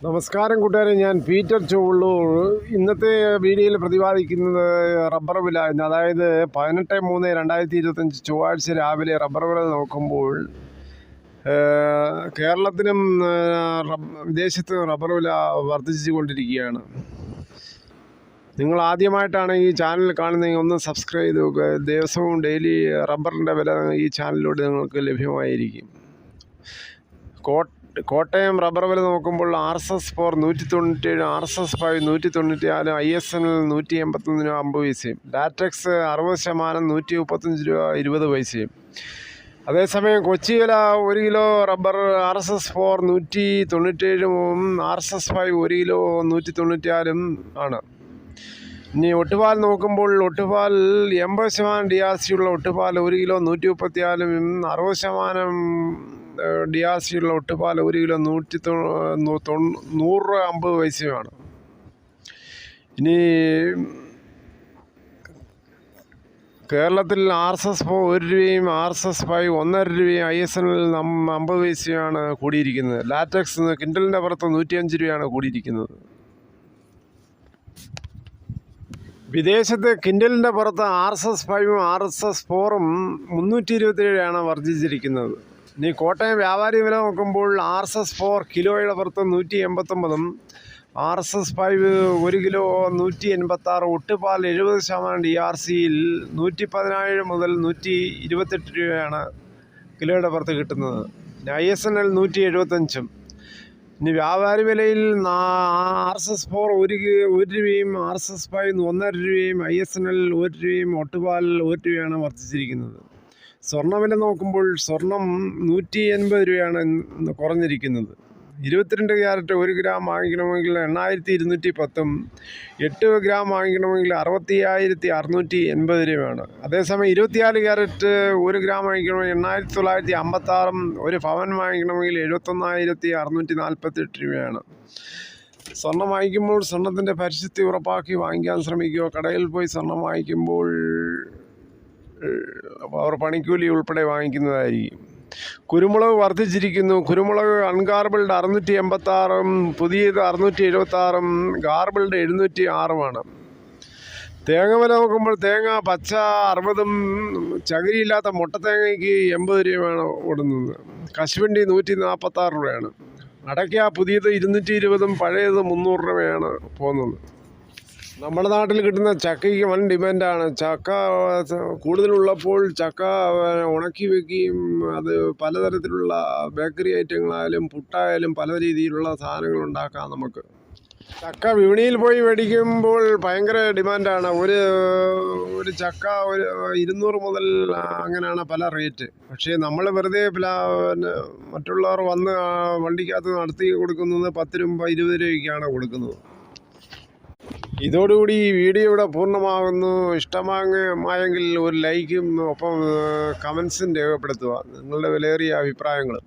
നമസ്കാരം കൂട്ടുകാരെ, ഞാൻ പീറ്റർ ചുവള്ളൂർ. ഇന്നത്തെ വീഡിയോയിൽ പ്രതിപാദിക്കുന്നത് റബ്ബർ വില. അതായത് 18/3/2025 ചൊവ്വാഴ്ച രാവിലെ റബ്ബർ വില നോക്കുമ്പോൾ കേരളത്തിനും വിദേശത്തും റബ്ബർ വില വർദ്ധിച്ചു കൊണ്ടിരിക്കുകയാണ്. നിങ്ങൾ ആദ്യമായിട്ടാണ് ഈ ചാനൽ കാണുന്നതെങ്കിൽ ഒന്ന് സബ്സ്ക്രൈബ് ചെയ്ത് നോക്കുക. ദിവസവും ഡെയിലി റബ്ബറിൻ്റെ വില ഈ ചാനലിലൂടെ നിങ്ങൾക്ക് ലഭ്യമായിരിക്കും. കോട്ടയം റബ്ബർ വില നോക്കുമ്പോൾ RSS4 197, RSS5 194, ISNL 181 രൂപ 50 പൈസയും, ലാറ്റക്സ് 60% 135 രൂപ 20 പൈസയും. അതേസമയം കൊച്ചി വില 1 kilo rubber RSS4 197, RSS5 1 kilo 194 ആണ്. ഇനി ഒട്ടുപാൽ നോക്കുമ്പോൾ ഒട്ടുപാൽ 80% DRC ഉള്ള ഒട്ടുപാൽ 1 കിലോ 134, 60% DRC ഉള്ള ഒട്ടുപാൽ 1 കിലോ 100 രൂപ 50 പൈസയുമാണ്. ഇനി കേരളത്തിൽ RSS4 1 രൂപയും RSS5 1.5 രൂപയും ISNL 50 പൈസയുമാണ് കൂടിയിരിക്കുന്നത്. ലാറ്റക്സ് കിൻഡലിൻ്റെ പുറത്ത് 105 രൂപയാണ് കൂടിയിരിക്കുന്നത്. വിദേശത്ത് കിൻഡലിൻ്റെ പുറത്ത് RSS5ഉം RSS4ഉം 327 രൂപയാണ് വർദ്ധിച്ചിരിക്കുന്നത്. ഇനി കോട്ടയം വ്യാപാരി വില നോക്കുമ്പോൾ RSS4 കിലോയുടെ പുറത്ത് 189, RSS5 1 കിലോ 186, ഒട്ടുപാൽ 70% DRCയിൽ 117 മുതൽ 128 രൂപയാണ് കിലോയുടെ പുറത്ത് കിട്ടുന്നത്. ISNL 175. ഇനി വ്യാപാരി വിലയിൽ RSS4 1 രൂപയും RSS5 1.5 രൂപയും ISNL 1 രൂപയും ഒട്ടുപാൽ 1 രൂപയാണ് വർദ്ധിച്ചിരിക്കുന്നത്. സ്വർണ്ണവില നോക്കുമ്പോൾ സ്വർണം 180 രൂപയാണ് കുറഞ്ഞിരിക്കുന്നത്. 22 ക്യാരറ്റ് 1 ഗ്രാം വാങ്ങിക്കണമെങ്കിൽ 8210, 8 ഗ്രാം വാങ്ങിക്കണമെങ്കിൽ 65,680 രൂപയാണ്. അതേസമയം 24 ക്യാരറ്റ് 1 ഗ്രാം വാങ്ങിക്കണമെങ്കിൽ 8956, ഒരു പവൻ വാങ്ങിക്കണമെങ്കിൽ 71,648 രൂപയാണ്. സ്വർണം വാങ്ങിക്കുമ്പോൾ സ്വർണത്തിൻ്റെ പരിശുദ്ധി ഉറപ്പാക്കി വാങ്ങിക്കാൻ ശ്രമിക്കുക. കടയിൽ പോയി സ്വർണം വാങ്ങിക്കുമ്പോൾ അവർ പണിക്കൂലി ഉൾപ്പെടെ വാങ്ങിക്കുന്നതായിരിക്കും. കുരുമുളക് വർദ്ധിച്ചിരിക്കുന്നു. കുരുമുളക് അൺഗാർബിൾഡ് 686, പുതിയത് 676, ഗാർബിൾഡ് 706. തേങ്ങ വില നോക്കുമ്പോൾ തേങ്ങ പച്ച 60, ചകിരിയില്ലാത്ത മുട്ടത്തേങ്ങയ്ക്ക് 80 രൂപയാണ് ഓടുന്നത്. കശുവണ്ടി 146 രൂപയാണ്. അടയ്ക്ക പുതിയത് 220, പഴയത് 300 രൂപയാണ് പോകുന്നത്. നമ്മുടെ നാട്ടിൽ കിട്ടുന്ന ചക്കയ്ക്ക് വൻ ഡിമാൻഡാണ്. ചക്ക കൂടുതലുള്ളപ്പോൾ ചക്ക ഉണക്കി വയ്ക്കുകയും അത് പലതരത്തിലുള്ള ബേക്കറി ഐറ്റങ്ങളായാലും പുട്ടായാലും പല രീതിയിലുള്ള സാധനങ്ങൾ ഉണ്ടാക്കാം നമുക്ക്. ചക്ക വിപണിയിൽ പോയി മേടിക്കുമ്പോൾ ഭയങ്കര ഡിമാൻഡാണ്. ഒരു ചക്ക 200 മുതൽ അങ്ങനെയാണ് പല റേറ്റ്. പക്ഷേ നമ്മൾ വെറുതെ മറ്റുള്ളവർ വന്ന് വണ്ടിക്കകത്ത് നടത്തി കൊടുക്കുന്നത് 10 രൂപ 20 രൂപയ്ക്കാണ് കൊടുക്കുന്നത്. ഇതോടുകൂടി ഈ വീഡിയോ ഇവിടെ പൂർണ്ണമാകുന്നു. ഇഷ്ടമായെങ്കിൽ ഒരു ലൈക്കും ഒപ്പം കമൻസും രേഖപ്പെടുത്തുക, നിങ്ങളുടെ വിലയേറിയ അഭിപ്രായങ്ങൾ.